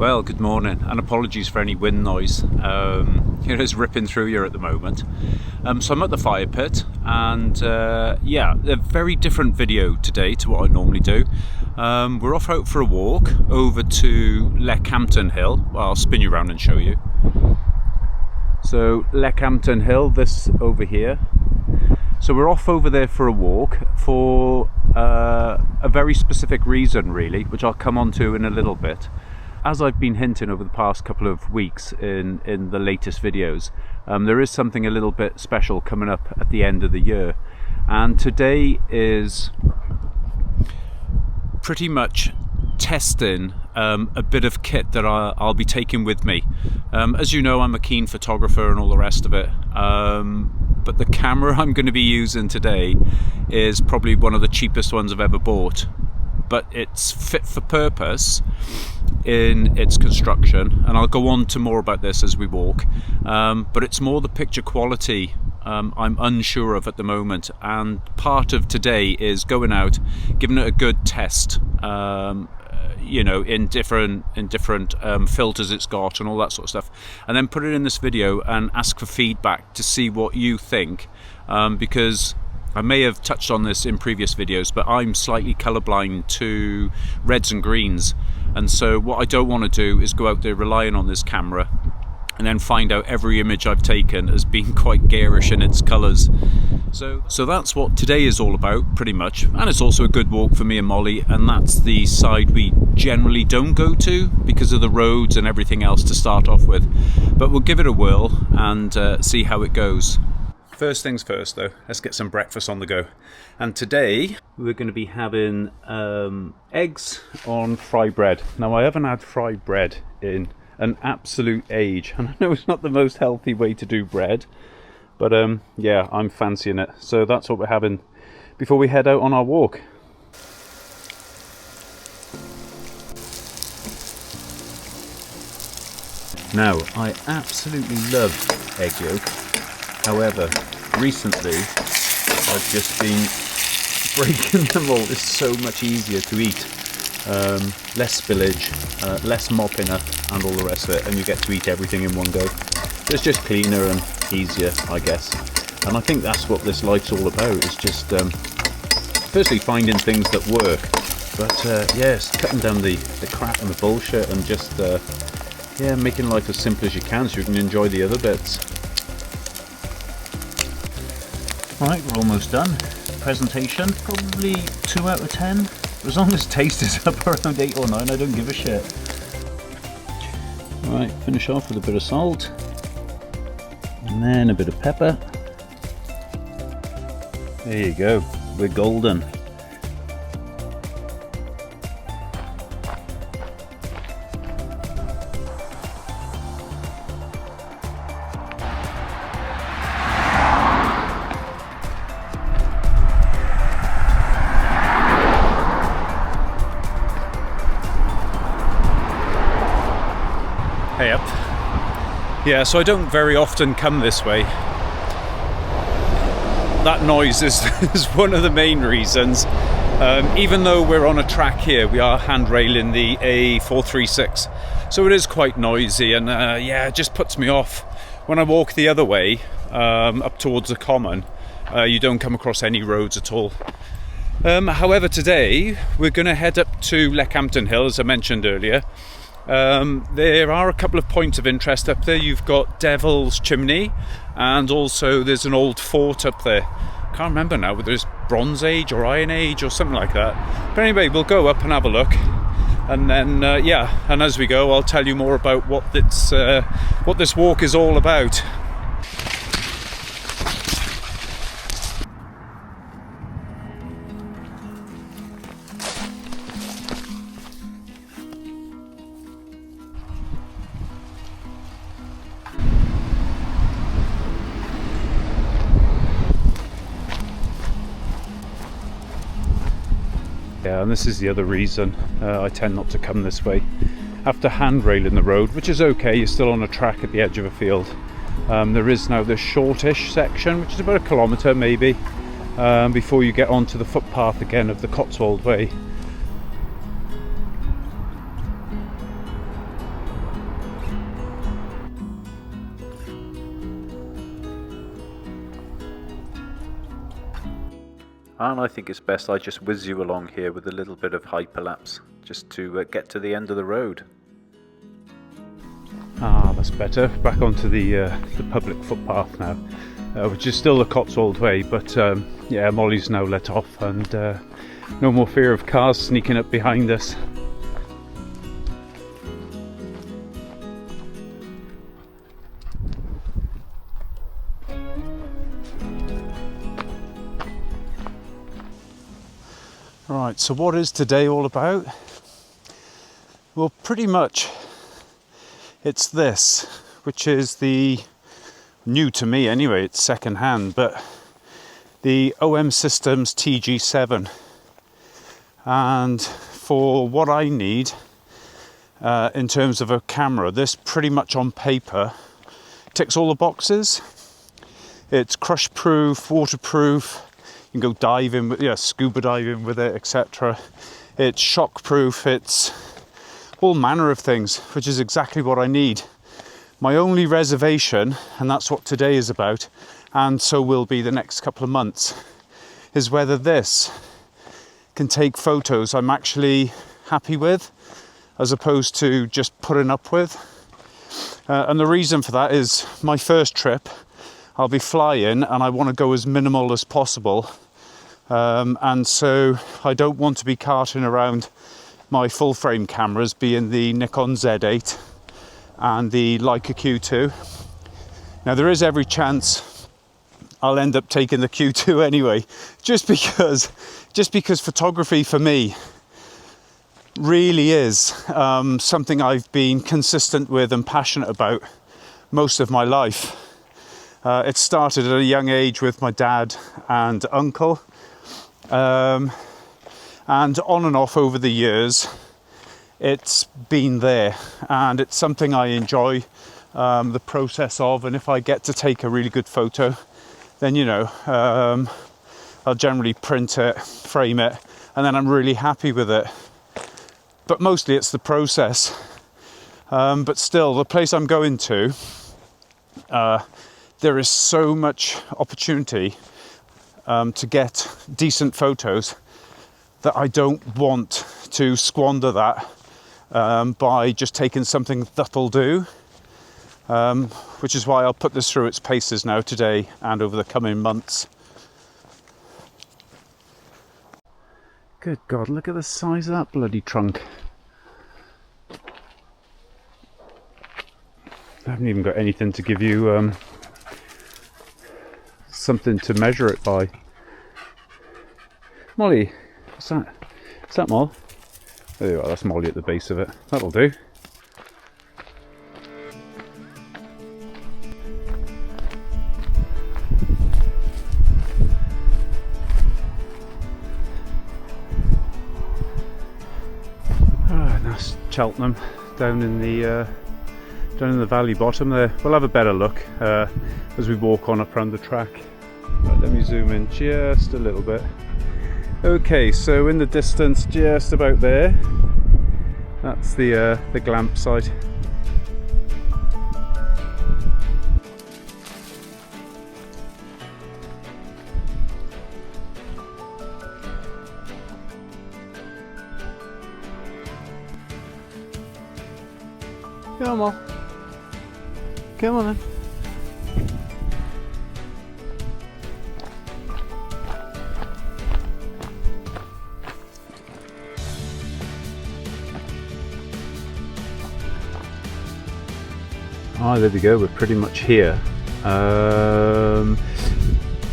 Well, good morning, and apologies for any wind noise. It is ripping through here at the moment. So I'm at the fire pit, and yeah, a very different video today to what I normally do. We're off out for a walk over to Leampton Hill. Well, I'll spin you around and show you. So Leampton Hill, this over here. So we're off over there for a walk for a very specific reason, really, which I'll come on to in a little bit. As I've been hinting over the past couple of weeks in the latest videos, there is something a little bit special coming up at the end of the year. And today is pretty much testing a bit of kit that I'll be taking with me. As you know, I'm a keen photographer and all the rest of it. But the camera I'm going to be using today is probably one of the cheapest ones I've ever bought. But it's fit for purpose in its construction, and I'll go on to more about this as we walk, but it's more the picture quality I'm unsure of at the moment, and part of today is going out, giving it a good test, you know, in different filters it's got and all that sort of stuff, and then put it in this video and ask for feedback to see what you think, because I may have touched on this in previous videos, but I'm slightly colourblind to reds and greens, and so what I don't want to do is go out there relying on this camera and then find out every image I've taken as being quite garish in its colours. So that's what today is all about, pretty much, and it's also a good walk for me and Molly, and that's the side we generally don't go to because of the roads and everything else to start off with, but we'll give it a whirl and see how it goes. First things first though, let's get some breakfast on the go. And today we're going to be having eggs on fry bread. Now I haven't had fried bread in an absolute age, and I know it's not the most healthy way to do bread, but yeah, I'm fancying it. So that's what we're having before we head out on our walk. Now, I absolutely love egg yolk. However, recently I've just been breaking them all. It's so much easier to eat. Less spillage, less mopping up and all the rest of it, and you get to eat everything in one go. It's just cleaner and easier, I guess. And I think that's what this life's all about, is just firstly finding things that work, but yes, cutting down the crap and the bullshit, and just yeah, making life as simple as you can so you can enjoy the other bits. Right, we're almost done. Presentation, probably 2 out of 10. As long as taste is up around 8 or 9, I don't give a shit. Right, finish off with a bit of salt. And then a bit of pepper. There you go, we're golden. Hey up. Yeah, so I don't very often come this way. That noise is one of the main reasons. Even though we're on a track here, we are handrailing the A436, so it is quite noisy, and yeah, it just puts me off. When I walk the other way, up towards the common, you don't come across any roads at all. However, today we're going to head up to Leampton Hill, as I mentioned earlier. There are a couple of points of interest up there. You've got Devil's Chimney, and also there's an old fort up there. Can't remember now whether it's Bronze Age or Iron Age or something like that. But anyway, we'll go up and have a look, and then yeah, and as we go I'll tell you more about what this walk is all about. Yeah, and this is the other reason I tend not to come this way. After handrailing the road, which is okay, you're still on a track at the edge of a field. There is now this shortish section, which is about 1 kilometre maybe, before you get onto the footpath again of the Cotswold Way. And I think it's best I just whiz you along here with a little bit of hyperlapse, just to get to the end of the road. Ah, that's better. Back onto the public footpath now, which is still the Cotswold way, but yeah, Molly's now let off, and no more fear of cars sneaking up behind us. Right, so what is today all about? Well, pretty much it's this, which is the, new to me anyway, it's second hand, but the OM Systems TG7. And for what I need in terms of a camera, this pretty much on paper ticks all the boxes. It's crush proof, waterproof. You can go diving with, yeah, scuba diving with it, etc. It's shock proof. It's all manner of things, which is exactly what I need. My only reservation, and that's what today is about, and so will be the next couple of months, is whether this can take photos I'm actually happy with, as opposed to just putting up with. And the reason for that is my first trip, I'll be flying and I want to go as minimal as possible. And so I don't want to be carting around my full frame cameras, being the Nikon Z8 and the Leica Q2. Now there is every chance I'll end up taking the Q2 anyway, just because photography for me really is something I've been consistent with and passionate about most of my life. It started at a young age with my dad and uncle. And on and off over the years, it's been there, and it's something I enjoy the process of. And if I get to take a really good photo, then I'll generally print it, frame it, and then I'm really happy with it. But mostly it's the process. But still, the place I'm going to, there is so much opportunity to get decent photos that I don't want to squander that by just taking something that'll do, which is why I'll put this through its paces now today and over the coming months. Good God, look at the size of that bloody trunk. I haven't even got anything to give you something to measure it by. Molly, what's that? Is that Moll? There you are, that's Molly at the base of it. That'll do. Ah, that's Cheltenham down in the valley bottom there. We'll have a better look as we walk on up around the track. Right, let me zoom in just a little bit. Okay, so in the distance, just about there, that's the Glamp site. Come on, come on then. Ah, there we go, we're pretty much here.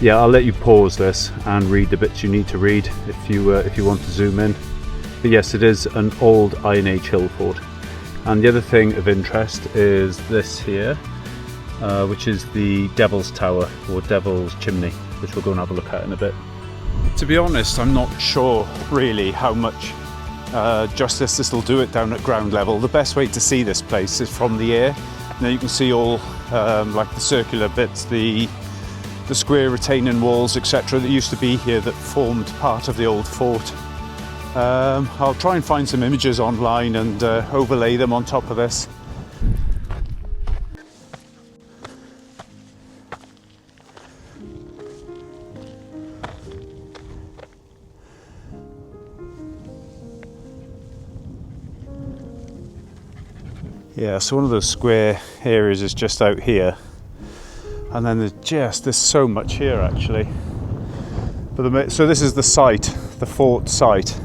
Yeah, I'll let you pause this and read the bits you need to read if you want to zoom in. But yes, it is an old Iron Age hill fort. And the other thing of interest is this here, which is the Devil's Tower, or Devil's Chimney, which we'll go and have a look at in a bit. To be honest, I'm not sure really how much justice this will do it down at ground level. The best way to see this place is from the air. Now you can see all like the circular bits, the square retaining walls, etc. that used to be here that formed part of the old fort. I'll try and find some images online and overlay them on top of this. Yeah, so one of those square areas is just out here, and then there's so much here actually. But so this is the site, the fort site,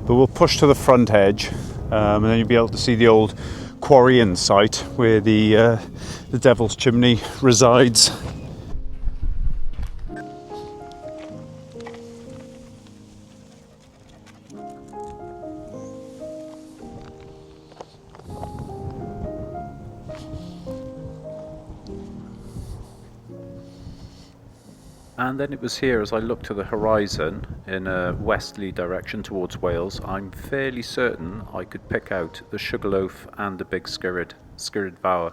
but we'll push to the front edge, and then you'll be able to see the old quarrying site where the Devil's Chimney resides. And then it was here, as I looked to the horizon in a westerly direction towards Wales, I'm fairly certain I could pick out the Sugarloaf and the big Skirrid Fawr.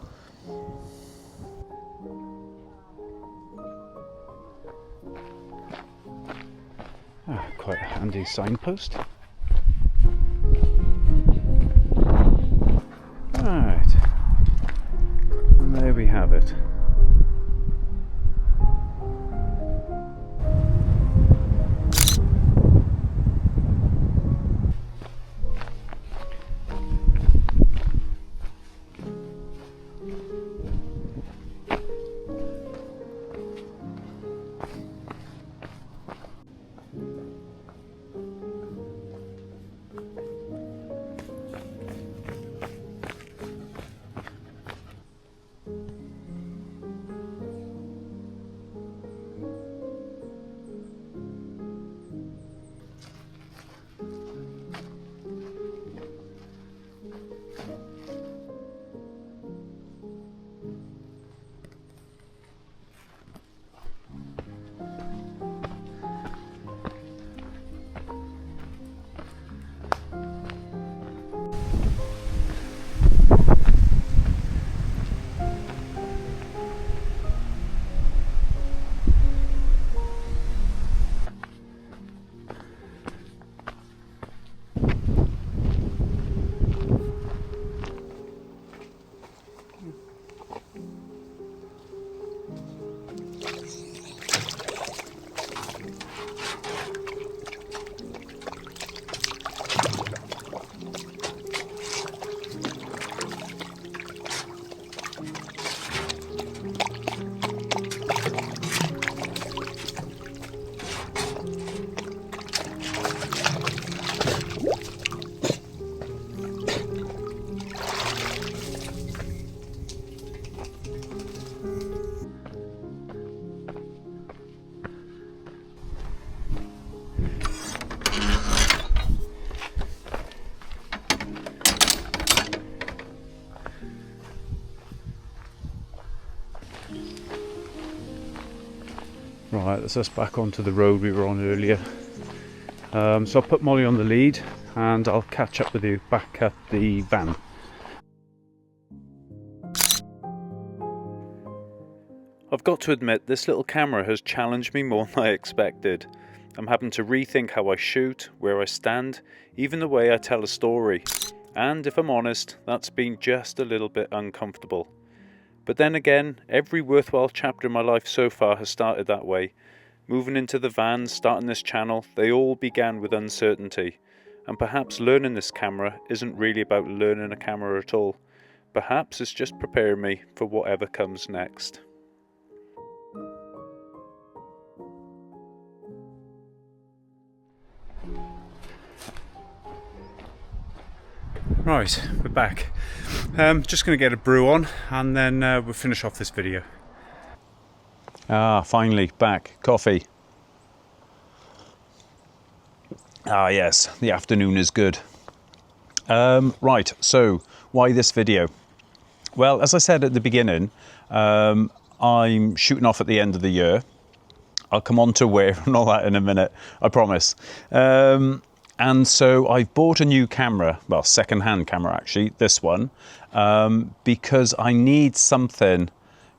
Quite a handy signpost. Right, and there we have it. Right, that's us back onto the road we were on earlier. So I'll put Molly on the lead and I'll catch up with you back at the van. I've got to admit, this little camera has challenged me more than I expected. I'm having to rethink how I shoot, where I stand, even the way I tell a story. And if I'm honest, that's been just a little bit uncomfortable. But then again, every worthwhile chapter in my life so far has started that way. Moving into the van, starting this channel, they all began with uncertainty. And perhaps learning this camera isn't really about learning a camera at all. Perhaps it's just preparing me for whatever comes next. Right, we're back. Just going to get a brew on and then we'll finish off this video. Finally back. Coffee. Yes, the afternoon is good. Right, so why this video? Well, as I said at the beginning, I'm shooting off at the end of the year. I'll come on to where and all that in a minute, I promise. And so I've bought a new camera, well, second-hand camera actually, this one, because I need something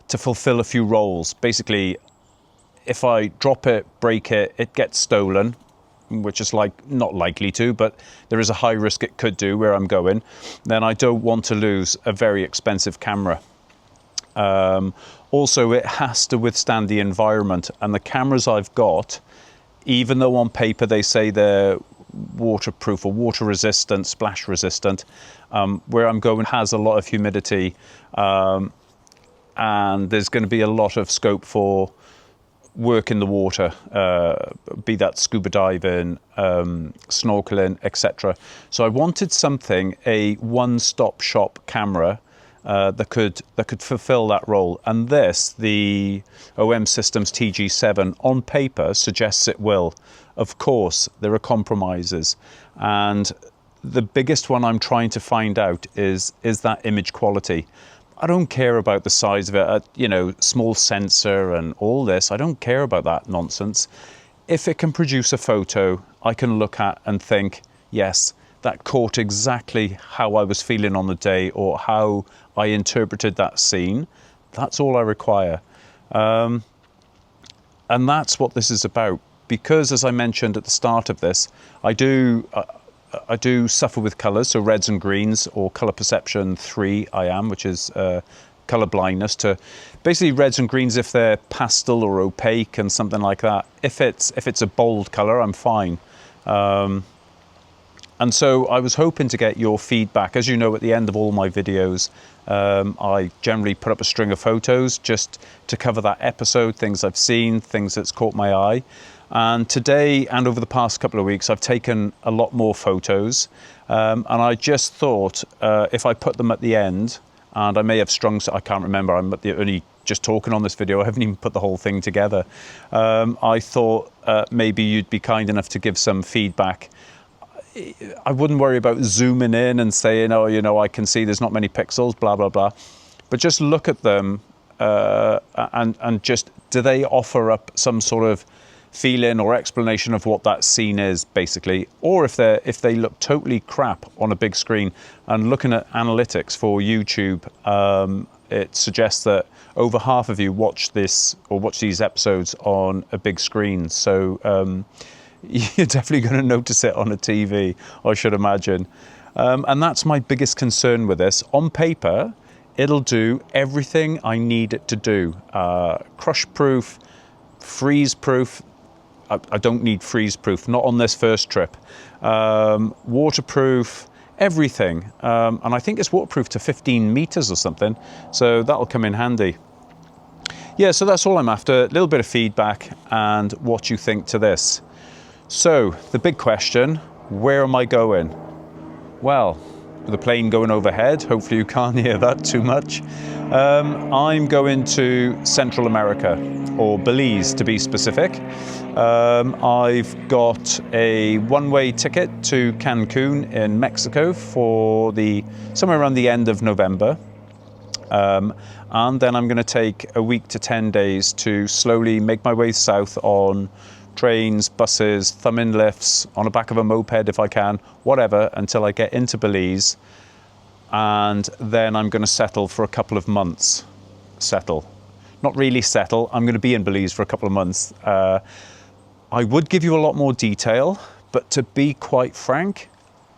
to fulfill a few roles. Basically, if I drop it, break it, it gets stolen, which is not likely to, but there is a high risk it could do where I'm going. Then I don't want to lose a very expensive camera. Also, it has to withstand the environment, and the cameras I've got, even though on paper they say they're waterproof or water resistant, splash resistant. Where I'm going has a lot of humidity, and there's going to be a lot of scope for work in the water, be that scuba diving, snorkeling, etc. So I wanted something, a one-stop shop camera that could fulfill that role. And this, the OM Systems TG7, on paper suggests it will. Of course, there are compromises, and the biggest one I'm trying to find out is that image quality. I don't care about the size of it, you know, small sensor and all this. I don't care about that nonsense. If it can produce a photo I can look at and think, yes, that caught exactly how I was feeling on the day or how I interpreted that scene, that's all I require. And that's what this is about. Because, as I mentioned at the start of this, I do suffer with colours, so reds and greens, or colour perception 3 I am, which is colour blindness to basically reds and greens if they're pastel or opaque and something like that. If it's a bold colour, I'm fine. And so I was hoping to get your feedback. As you know, at the end of all my videos, I generally put up a string of photos just to cover that episode, things I've seen, things that's caught my eye. And today and over the past couple of weeks, I've taken a lot more photos. And I just thought if I put them at the end, and I may have I can't remember, I'm only just talking on this video, I haven't even put the whole thing together. I thought maybe you'd be kind enough to give some feedback. I wouldn't worry about zooming in and saying, oh, you know, I can see there's not many pixels, blah, blah, blah. But just look at them and just, do they offer up some sort of feeling or explanation of what that scene is, basically? Or if they look totally crap on a big screen, and looking at analytics for YouTube, it suggests that over half of you watch this or watch these episodes on a big screen. So you're definitely going to notice it on a TV, I should imagine. And that's my biggest concern with this. On paper, it'll do everything I need it to do. Crush-proof, freeze-proof. I don't need freeze-proof, not on this first trip. Waterproof, everything. And I think it's waterproof to 15 meters or something. So that'll come in handy. Yeah, so that's all I'm after. A little bit of feedback and what you think to this. So, the big question, where am I going? Well, with the plane going overhead, hopefully you can't hear that too much. I'm going to Central America, or Belize to be specific. I've got a one-way ticket to Cancun in Mexico for somewhere around the end of November. And then I'm going to take a week to 10 days to slowly make my way south on trains, buses, thumb-in lifts, on the back of a moped if I can, whatever, until I get into Belize. And then I'm going to settle for a couple of months. Settle. Not really settle. I'm going to be in Belize for a couple of months. I would give you a lot more detail, but to be quite frank,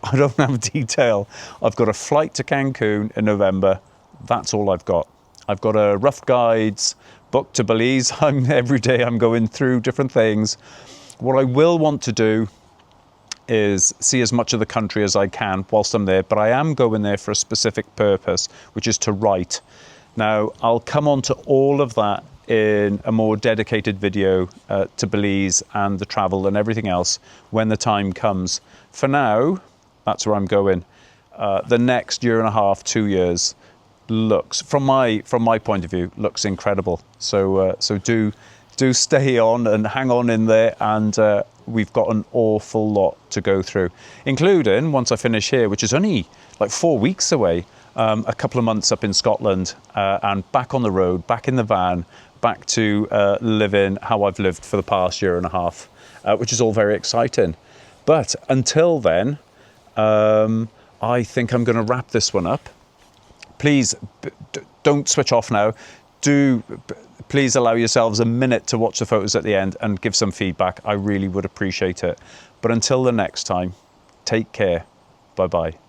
I don't have detail. I've got a flight to Cancun in November. That's all I've got. I've got a rough guides booked to Belize. Every day I'm going through different things. What I will want to do is see as much of the country as I can whilst I'm there, but I am going there for a specific purpose, which is to write. Now, I'll come on to all of that in a more dedicated video to Belize and the travel and everything else when the time comes. For now, that's where I'm going. The next year and a half, 2 years, looks, from my point of view, looks incredible. So do stay on and hang on in there, and we've got an awful lot to go through, including, once I finish here, which is only like 4 weeks away, a couple of months up in Scotland, and back on the road, back in the van, back to living how I've lived for the past year and a half, which is all very exciting. But until then, I think I'm going to wrap this one up. Please don't switch off now. Please allow yourselves a minute to watch the photos at the end and give some feedback. I really would appreciate it. But until the next time, take care. Bye-bye.